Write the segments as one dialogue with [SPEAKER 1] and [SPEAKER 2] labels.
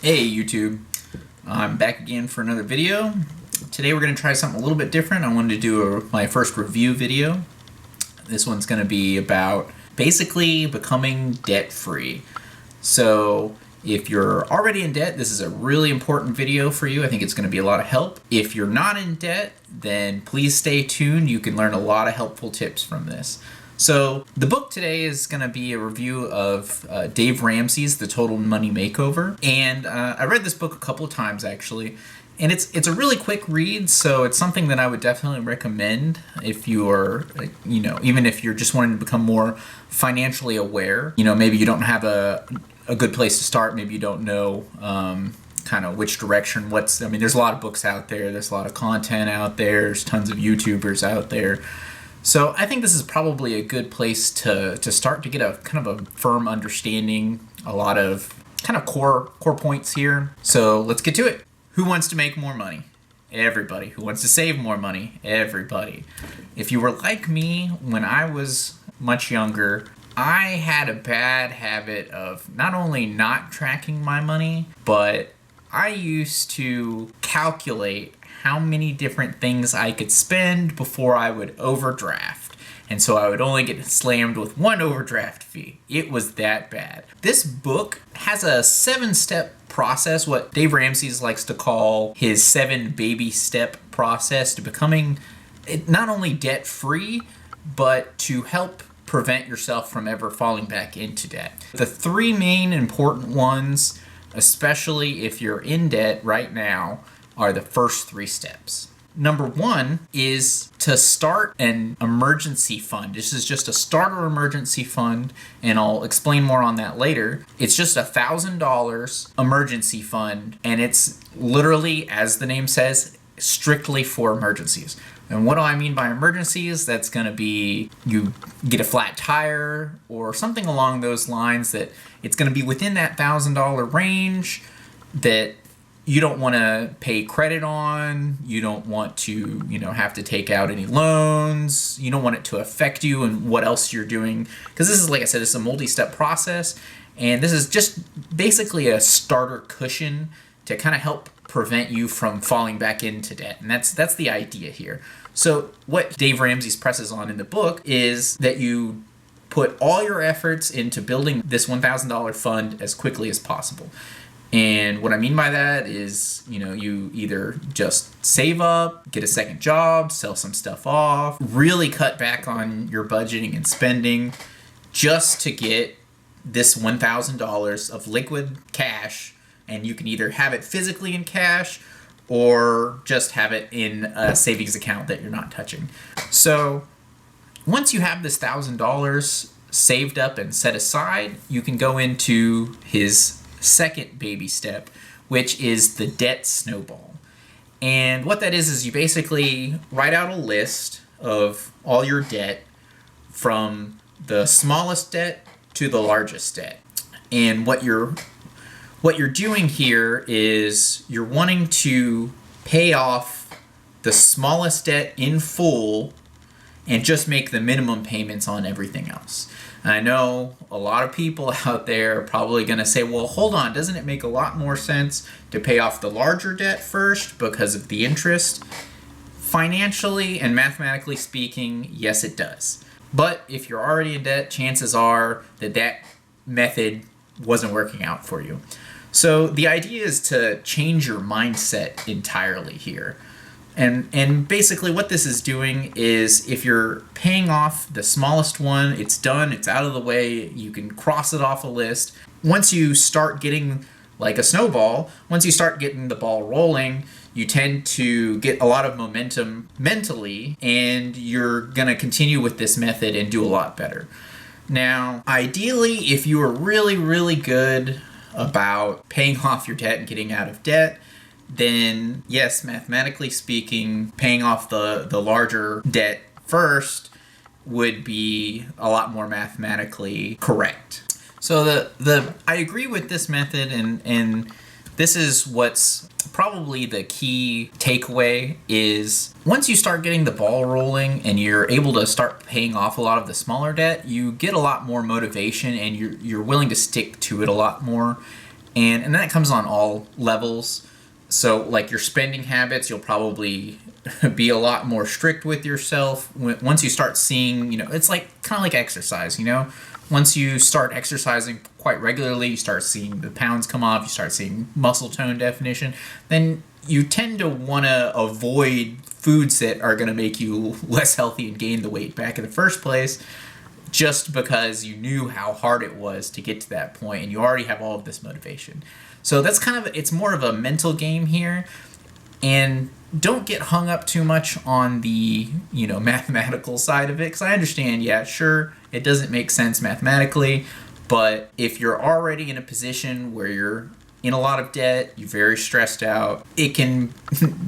[SPEAKER 1] Hey YouTube, I'm back again for another video. Today we're going to try something a little bit different. I wanted to do my first review video. This one's going to be about basically becoming debt-free. So if you're already in debt, this is a really important video for you. I think it's going to be a lot of help. If you're not in debt, then please stay tuned. You can learn a lot of helpful tips from this. So the book today is going to be a review of Dave Ramsey's The Total Money Makeover. And I read this book a couple of times actually. And it's a really quick read, so it's something that I would definitely recommend if you are, even if you're just wanting to become more financially aware. Maybe you don't have a good place to start. Maybe you don't know kind of which direction, there's a lot of books out there. There's a lot of content out there. There's tons of YouTubers out there. So I think this is probably a good place to start to get a kind of a firm understanding, a lot of kind of core points here. So let's get to it. Who wants to make more money? Everybody. Who wants to save more money? Everybody. If you were like me when I was much younger, I had a bad habit of not only not tracking my money, but I used to calculate how many different things I could spend before I would overdraft. And so I would only get slammed with one overdraft fee. It was that bad. This book has a 7-step process, what Dave Ramsey likes to call his 7 baby step process to becoming not only debt-free, but to help prevent yourself from ever falling back into debt. The 3 main important ones, especially if you're in debt right now, are the first 3 steps. Number 1 is to start an emergency fund. This is just a starter emergency fund, and I'll explain more on that later. It's just $1,000 emergency fund, and it's literally, as the name says, strictly for emergencies. And what do I mean by emergencies? That's going to be you get a flat tire or something along those lines, that it's going to be within that $1,000 range that you don't want to pay credit on, you don't want to, have to take out any loans, you don't want it to affect you and what else you're doing. Because this is, like I said, it's a multi-step process, and this is just basically a starter cushion to kind of help prevent you from falling back into debt. And that's the idea here. So what Dave Ramsey presses on in the book is that you put all your efforts into building this $1,000 fund as quickly as possible. And what I mean by that is, you either just save up, get a second job, sell some stuff off, really cut back on your budgeting and spending just to get this $1,000 of liquid cash. And you can either have it physically in cash or just have it in a savings account that you're not touching. So once you have this $1,000 saved up and set aside, you can go into his second baby step, which is the Debt Snowball. And what that is you basically write out a list of all your debt from the smallest debt to the largest debt. And what you're doing here is you're wanting to pay off the smallest debt in full and just make the minimum payments on everything else. And I know a lot of people out there are probably going to say, well, hold on, doesn't it make a lot more sense to pay off the larger debt first because of the interest? Financially and mathematically speaking, yes, it does. But if you're already in debt, chances are that method wasn't working out for you. So the idea is to change your mindset entirely here. And basically what this is doing is, if you're paying off the smallest one, it's done, it's out of the way, you can cross it off a list. Once you start getting, like a snowball, once you start getting the ball rolling, you tend to get a lot of momentum mentally, and you're going to continue with this method and do a lot better. Now, ideally, if you are really, really good about paying off your debt and getting out of debt, then yes, mathematically speaking, paying off the larger debt first would be a lot more mathematically correct. So I agree with this method, and this is what's probably the key takeaway is, once you start getting the ball rolling and you're able to start paying off a lot of the smaller debt, you get a lot more motivation and you're willing to stick to it a lot more. And that comes on all levels. So like your spending habits, you'll probably be a lot more strict with yourself once you start seeing, it's like kind of like exercise, once you start exercising quite regularly, you start seeing the pounds come off, you start seeing muscle tone definition, then you tend to want to avoid foods that are going to make you less healthy and gain the weight back in the first place, just because you knew how hard it was to get to that point and you already have all of this motivation. So that's it's more of a mental game here. And don't get hung up too much on the, mathematical side of it, because I understand, yeah, sure, it doesn't make sense mathematically, but if you're already in a position where you're in a lot of debt, you're very stressed out, it can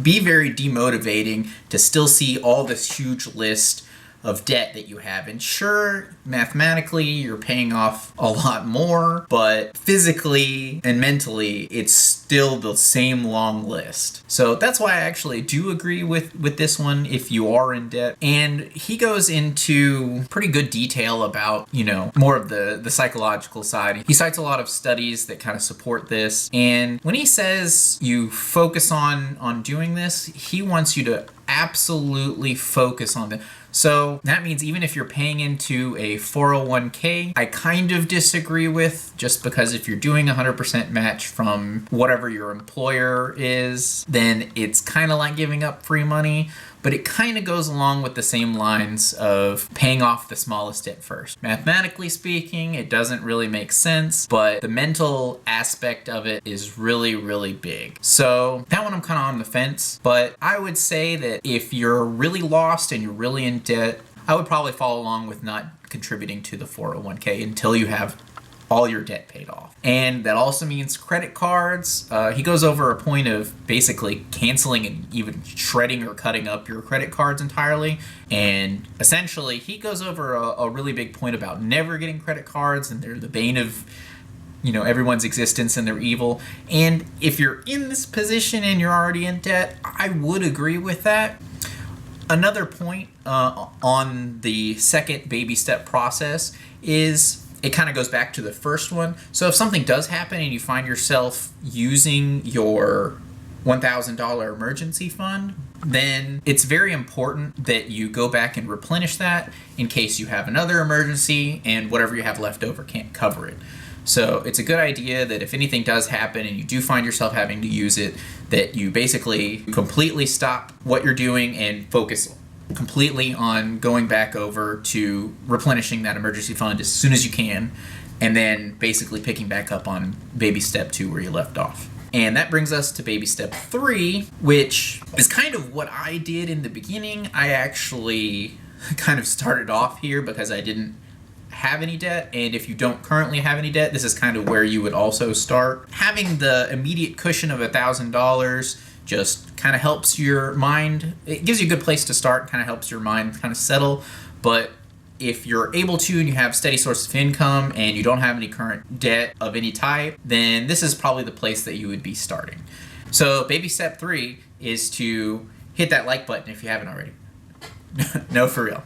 [SPEAKER 1] be very demotivating to still see all this huge list of debt that you have. And sure, mathematically, you're paying off a lot more, but physically and mentally, it's still the same long list. So that's why I actually do agree with this one if you are in debt. And he goes into pretty good detail about, more of the psychological side. He cites a lot of studies that kind of support this. And when he says you focus on doing this, he wants you to absolutely focus on that. So that means even if you're paying into a 401k, I kind of disagree with, just because if you're doing 100% match from whatever your employer is, then it's kind of like giving up free money. But it kind of goes along with the same lines of paying off the smallest debt first. Mathematically speaking, it doesn't really make sense, but the mental aspect of it is really, really big. So that one I'm kind of on the fence, but I would say that if you're really lost and you're really in debt, I would probably follow along with not contributing to the 401k until you have all your debt paid off. And that also means credit cards. He goes over a point of basically canceling and even shredding or cutting up your credit cards entirely. And essentially, he goes over a really big point about never getting credit cards, and they're the bane of everyone's existence, and they're evil. And if you're in this position and you're already in debt, I would agree with that. Another point on the second baby step process is it kind of goes back to the first one. So if something does happen and you find yourself using your $1,000 emergency fund, then it's very important that you go back and replenish that in case you have another emergency and whatever you have left over can't cover it. So it's a good idea that if anything does happen and you do find yourself having to use it, that you basically completely stop what you're doing and focus completely on going back over to replenishing that emergency fund as soon as you can, and then basically picking back up on baby step 2 where you left off. And that brings us to baby step 3, which is kind of what I did in the beginning. I actually kind of started off here because I didn't have any debt, and if you don't currently have any debt, this is kind of where you would also start. Having the immediate cushion of $1,000 just kind of helps your mind. It gives you a good place to start, kind of helps your mind kind of settle. But if you're able to and you have steady source of income and you don't have any current debt of any type, then this is probably the place that you would be starting. So baby step 3 is to hit that like button if you haven't already. No, for real.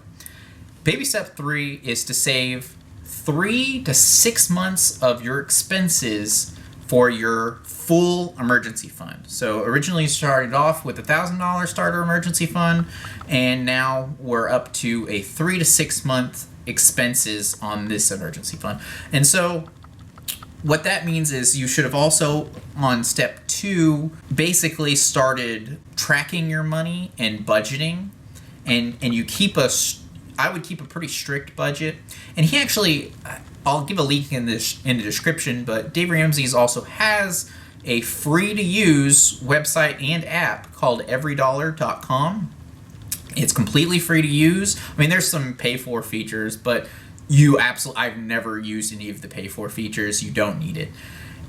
[SPEAKER 1] Baby step 3 is to save 3 to 6 months of your expenses for your full emergency fund. So originally you started off with a $1,000 starter emergency fund, and now we're up to a 3 to 6 month expenses on this emergency fund. And so what that means is you should have also, on step 2, basically started tracking your money and budgeting, and you I would keep a pretty strict budget. And he actually, I'll give a link in the description, but Dave Ramsey also has a free-to-use website and app called everydollar.com. It's completely free to use. I mean, there's some pay-for features, but I've never used any of the pay-for features. You don't need it.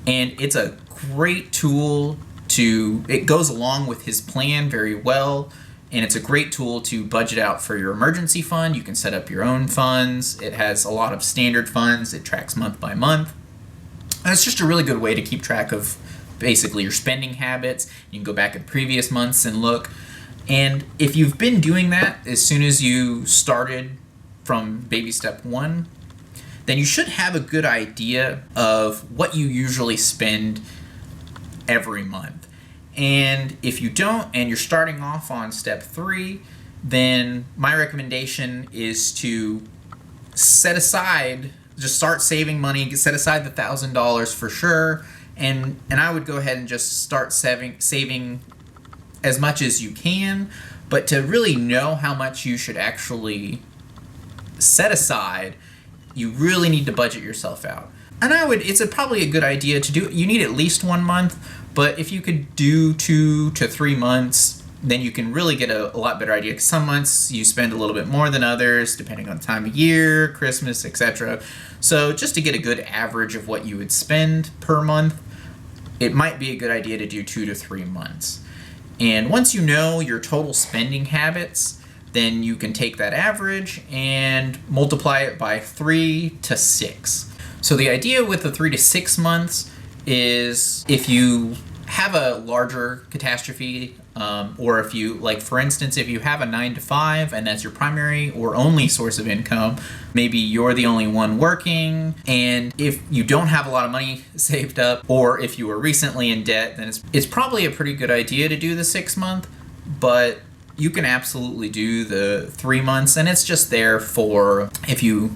[SPEAKER 1] And it's a great tool it goes along with his plan very well. And it's a great tool to budget out for your emergency fund. You can set up your own funds. It has a lot of standard funds. It tracks month by month. And it's just a really good way to keep track of basically your spending habits. You can go back in previous months and look. And if you've been doing that as soon as you started from baby step 1, then you should have a good idea of what you usually spend every month. And if you don't, and you're starting off on step 3, then my recommendation is to set aside, just start saving money, set aside the $1,000 for sure, and I would go ahead and just start saving as much as you can. But to really know how much you should actually set aside, you really need to budget yourself out. And it's probably a good idea to do, you need at least 1 month, but if you could do 2 to 3 months, then you can really get a lot better idea. Because some months you spend a little bit more than others, depending on the time of year, Christmas, etc. So just to get a good average of what you would spend per month, it might be a good idea to do 2 to 3 months. And once you know your total spending habits, then you can take that average and multiply it by 3 to 6. So the idea with the 3 to 6 months is if you have a larger catastrophe, or if you, like for instance, if you have a 9 to 5 and that's your primary or only source of income, maybe you're the only one working, and if you don't have a lot of money saved up, or if you were recently in debt, then it's probably a pretty good idea to do the 6 month, but you can absolutely do the 3 months, and it's just there for if you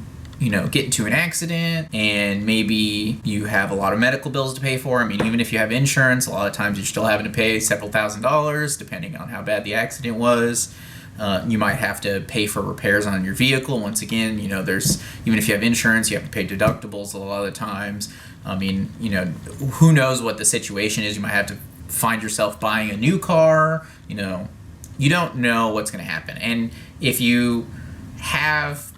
[SPEAKER 1] get into an accident and maybe you have a lot of medical bills to pay for. I mean, even if you have insurance, a lot of times you're still having to pay several $1,000s depending on how bad the accident was. You might have to pay for repairs on your vehicle. Once again, there's, even if you have insurance, you have to pay deductibles a lot of the times. I mean, who knows what the situation is. You might have to find yourself buying a new car. You don't know what's going to happen. And if you have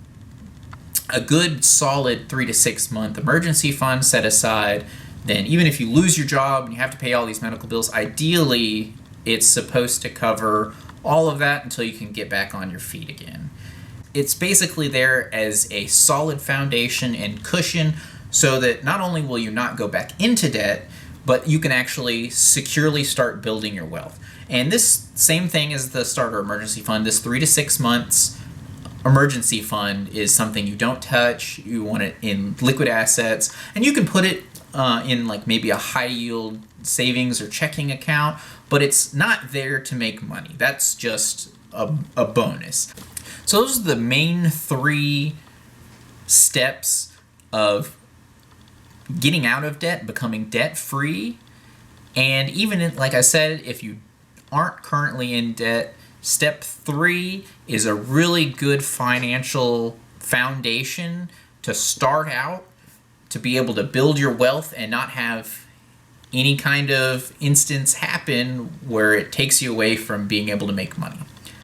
[SPEAKER 1] a good solid 3 to 6 month emergency fund set aside, then even if you lose your job and you have to pay all these medical bills, ideally it's supposed to cover all of that until you can get back on your feet again. It's basically there as a solid foundation and cushion so that not only will you not go back into debt, but you can actually securely start building your wealth. And this same thing as the starter emergency fund, this 3 to 6 months emergency fund is something you don't touch. You want it in liquid assets, and you can put it in like maybe a high yield savings or checking account, but it's not there to make money. That's just a bonus. So those are the main 3 steps of getting out of debt, becoming debt free. And even like I said, if you aren't currently in debt, step 3 is a really good financial foundation to start out, to be able to build your wealth and not have any kind of instance happen where it takes you away from being able to make money.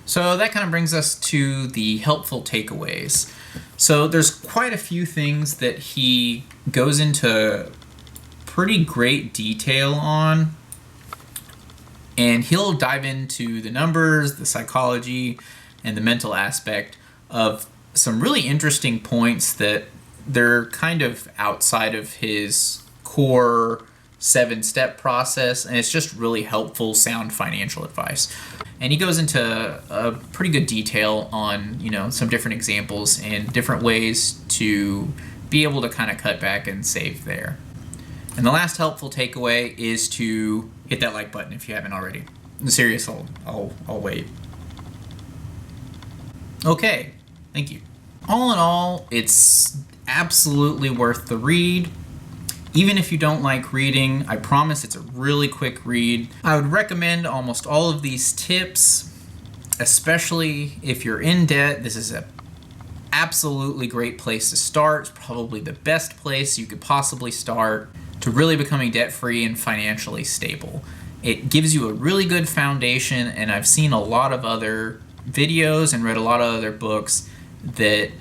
[SPEAKER 1] So that kind of brings us to the helpful takeaways. So there's quite a few things that he goes into pretty great detail on. And he'll dive into the numbers, the psychology, and the mental aspect of some really interesting points that they're kind of outside of his core 7-step process, and it's just really helpful, sound financial advice. And he goes into a pretty good detail on, some different examples and different ways to be able to kind of cut back and save there. And the last helpful takeaway is to hit that like button if you haven't already. I'm serious, I'll wait. Okay, thank you. All in all, it's absolutely worth the read. Even if you don't like reading, I promise it's a really quick read. I would recommend almost all of these tips, especially if you're in debt. This is a absolutely great place to start. It's probably the best place you could possibly start to really becoming debt-free and financially stable. It gives you a really good foundation, and I've seen a lot of other videos and read a lot of other books that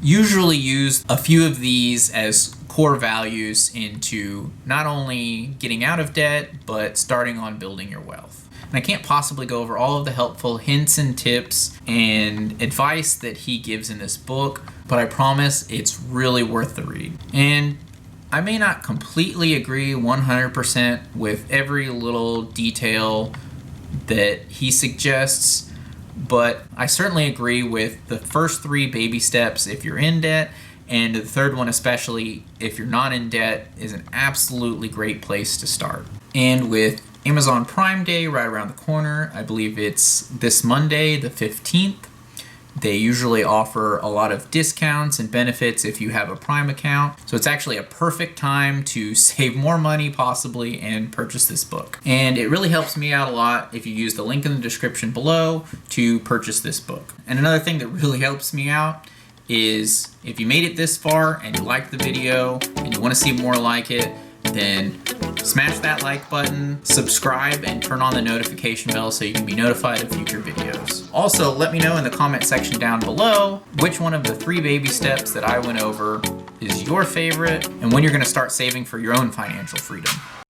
[SPEAKER 1] usually use a few of these as core values into not only getting out of debt, but starting on building your wealth. And I can't possibly go over all of the helpful hints and tips and advice that he gives in this book, but I promise it's really worth the read. And I may not completely agree 100% with every little detail that he suggests, but I certainly agree with the first 3 baby steps if you're in debt, And the third one, especially if you're not in debt, is an absolutely great place to start. And with Amazon Prime Day right around the corner, I believe it's this Monday, the 15th, they usually offer a lot of discounts and benefits if you have a Prime account. So it's actually a perfect time to save more money possibly and purchase this book. And it really helps me out a lot if you use the link in the description below to purchase this book. And another thing that really helps me out is if you made it this far and you liked the video and you want to see more like it, then smash that like button, subscribe, and turn on the notification bell so you can be notified of future videos. Also, let me know in the comment section down below which one of the 3 baby steps that I went over is your favorite and when you're going to start saving for your own financial freedom.